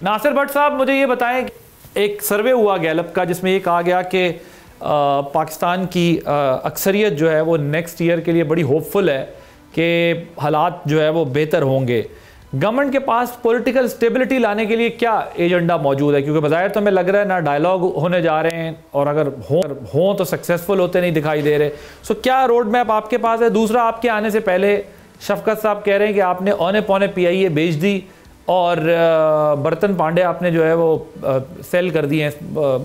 नासिर भट्ट साहब, मुझे ये बताएं, एक सर्वे हुआ गैलप का जिसमें ये कहा गया कि पाकिस्तान की अक्सरियत जो है वो नेक्स्ट ईयर के लिए बड़ी होपफुल है कि हालात जो है वो बेहतर होंगे। गवर्नमेंट के पास पॉलिटिकल स्टेबिलिटी लाने के लिए क्या एजेंडा मौजूद है? क्योंकि बज़ाहिर तो हमें लग रहा है ना डायलॉग होने जा रहे हैं, और अगर हों तो सक्सेसफुल होते नहीं दिखाई दे रहे। सो क्या रोड मैप आपके पास है? दूसरा, आपके आने से पहले शफकत साहब कह रहे हैं कि आपने औने पौने PIA बेच दी और बर्तन पांडे आपने जो है वो सेल कर दिए हैं,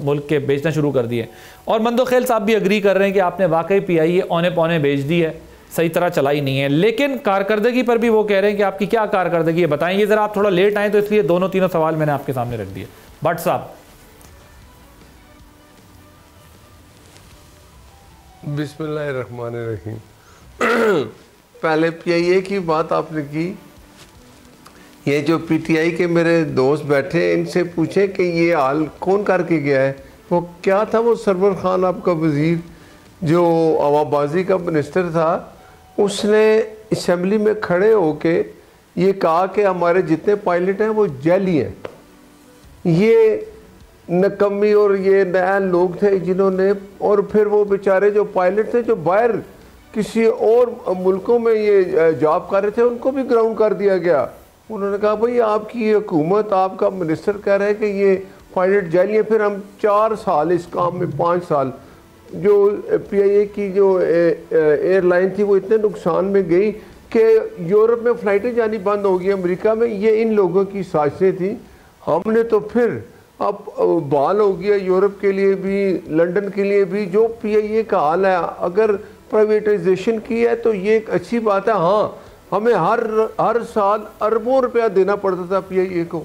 मुल्क के बेचना शुरू कर दिए। और मंदोखेल साहब भी अग्री कर रहे हैं कि आपने वाकई PIA औने पौने बेच दी है, सही तरह चलाई नहीं है। लेकिन कारकर्दगी पर भी वो कह रहे हैं कि आपकी क्या कारकर्दगी है, बताएंगे ज़रा। आप थोड़ा लेट आए तो इसलिए दोनों तीनों सवाल मैंने आपके सामने रख दिए। भट्ट साहब। बिस्मिल्लाहिर्रहमानिर्रहीम। पहले PIA की बात आपने की, ये जो PTI के मेरे दोस्त बैठे, इनसे पूछे कि ये हाल कौन करके गया है। वो क्या था, वो सरवर खान आपका वज़ीर जो आवाबाजी का मिनिस्टर था, उसने असम्बली में खड़े होके ये कहा कि हमारे जितने पायलट हैं वो जैली हैं। ये नकम्मी और ये नया लोग थे जिन्होंने, और फिर वो बेचारे जो पायलट थे जो बाहर किसी और मुल्कों में ये जॉब कर रहे थे, उनको भी ग्राउंड कर दिया गया। उन्होंने कहा भाई आपकी हुकूमत, आपका मिनिस्टर कह रहे हैं कि ये पायलट जैली है। फिर हम 4 साल इस काम में, 5 साल जो PIA की जो एयरलाइन थी वो इतने नुकसान में गई कि यूरोप में फ़्लाइटें जानी बंद हो गई, अमेरिका में। ये इन लोगों की साजिशें थी। हमने तो फिर अब बहाल हो गया यूरोप के लिए भी, लंदन के लिए भी। जो PIA का हाल है, अगर प्राइवेटाइजेशन की है तो ये एक अच्छी बात है। हाँ, हमें हर साल अरबों रुपया देना पड़ता था PIA को,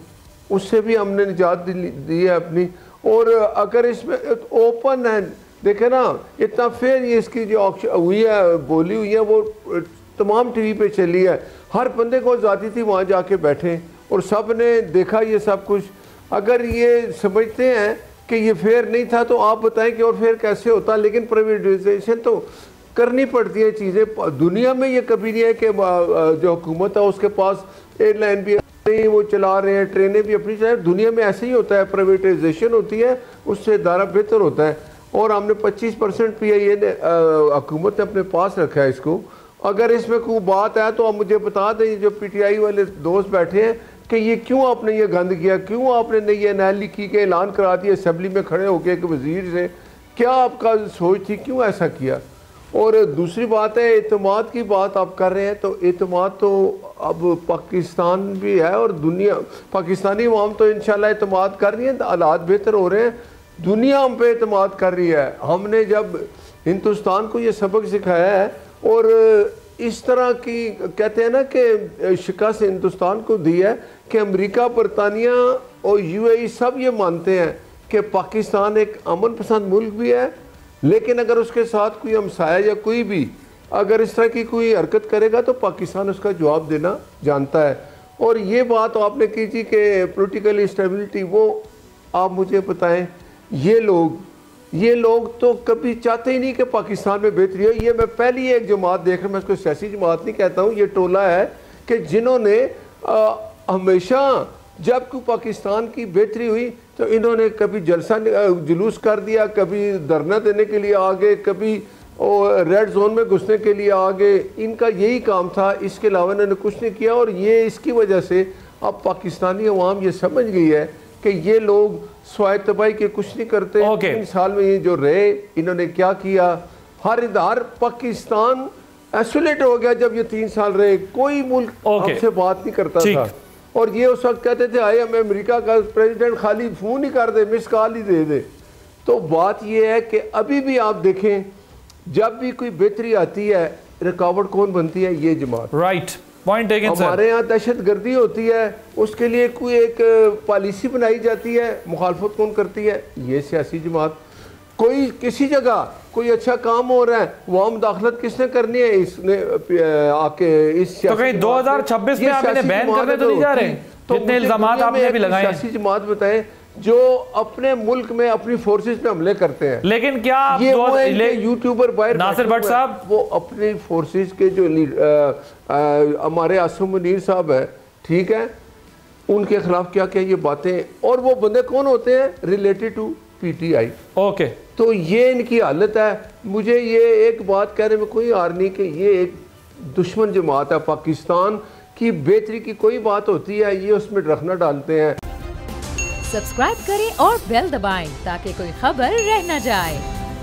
उससे भी हमने निजात दी है अपनी। और अगर इसमें ओपन है, देखे ना, इतना फेयर ये इसकी जो ऑक्शन हुई है, बोली हुई है, वो तमाम TV पे चली है। हर बंदे को आज़ादी थी वहाँ जाके बैठे, और सब ने देखा ये सब कुछ। अगर ये समझते हैं कि ये फेयर नहीं था तो आप बताएं कि और फेयर कैसे होता। लेकिन प्राइवेटाइजेशन तो करनी पड़ती है चीज़ें। दुनिया में ये कभी नहीं है कि जो हुकूमत है उसके पास एयरलाइन भी नहीं, वो चला रहे हैं, ट्रेनें भी अपनी चला। दुनिया में ऐसे ही होता है, प्राइवेटाइजेशन होती है, उससे इदारा बेहतर होता है। और हमने 25% PIA ने हुकूमत ने अपने पास रखा है इसको। अगर इसमें कोई बात है तो आप मुझे बता दें, जो PTI वाले दोस्त बैठे हैं, कि ये क्यों आपने ये गंद किया, क्यों आपने ये नैली की के ऐलान करा दिया असम्बली में खड़े होकर एक वज़ीर से, क्या आपका सोच थी, क्यों ऐसा किया? और दूसरी बात है, एतमाद की बात आप कर रहे हैं, तो एतमाद तो अब पाकिस्तान भी है और दुनिया, पाकिस्तानी अवाम तो इंशाल्लाह एतमाद कर रही है, हालात बेहतर हो रहे हैं, दुनिया हम पे एतमाद कर रही है। हमने जब हिंदुस्तान को ये सबक सिखाया है, और इस तरह की कहते हैं ना कि शिकस्त हिंदुस्तान को दी है कि अमेरिका, बरतानिया और UAE सब ये मानते हैं कि पाकिस्तान एक अमन पसंद मुल्क भी है, लेकिन अगर उसके साथ कोई हमसाया या कोई भी अगर इस तरह की कोई हरकत करेगा तो पाकिस्तान उसका जवाब देना जानता है। और ये बात आपने की थी कि पॉलिटिकल स्टेबिलिटी, वो आप मुझे बताएं, ये लोग तो कभी चाहते ही नहीं कि पाकिस्तान में बेहतरी हो। ये मैं पहली एक जमात देख रहा हूँ, मैं इसको सियासी जमात नहीं कहता हूँ, ये टोला है कि जिन्होंने हमेशा जब कोई पाकिस्तान की बेहतरी हुई तो इन्होंने कभी जुलूस कर दिया, कभी धरना देने के लिए आ गए, कभी रेड जोन में घुसने के लिए आ गए। इनका यही काम था, इसके अलावा इन्होंने कुछ नहीं किया। और ये इसकी वजह से अब पाकिस्तानी अवाम ये समझ गई है कि ये लोग स्वायत्त तबाही के कुछ नहीं करते। 3 साल में ये जो रहे, इन्होंने क्या किया, हर पाकिस्तान आइसोलेट हो गया। जब ये 3 साल रहे, कोई मुल्क हमसे बात नहीं करता था। और ये उस वक्त कहते थे आए हमें अमेरिका का प्रेसिडेंट खाली फोन ही कर दे, मिस कॉल ही दे दे। तो बात ये है कि अभी भी आप देखें, जब भी कोई बेहतरी आती है, रुकावट कौन बनती है? ये जमात। Right, point taken sir. हमारे यहाँ दहशत गर्दी होती है, उसके लिए कोई एक पॉलिसी बनाई जाती है, मुखालफत कौन करती है? ये सियासी जमात। कोई किसी जगह कोई अच्छा काम हो रहा है, वहाँ मुदाखलत किसने करनी है? इसने आके इस तो कहीं 2026 में आप इन्हें बैन करने तो नहीं जा रहे? जितने इल्जामात आपने भी लगाए हैं। सियासी जमात बताएं जो अपने मुल्क में अपनी फोर्सेस पे हमले करते हैं। लेकिन क्या ये यूट्यूबर बाहर नासिर भट्ट साहब, वो अपनी फोर्सेस के जो हमारे आसम मुनीर साहब है, ठीक है, उनके खिलाफ क्या क्या ये बातें, और वो बंदे कौन होते हैं, रिलेटेड टू पीटीआई। ओके, तो ये इनकी हालत है। मुझे ये एक बात कहने में कोई हार नहीं कि ये एक दुश्मन जमात है। पाकिस्तान की बेहतरी की कोई बात होती है, ये उसमें रखना डालते हैं। सब्सक्राइब करें और बेल दबाएं ताकि कोई खबर रह न जाए।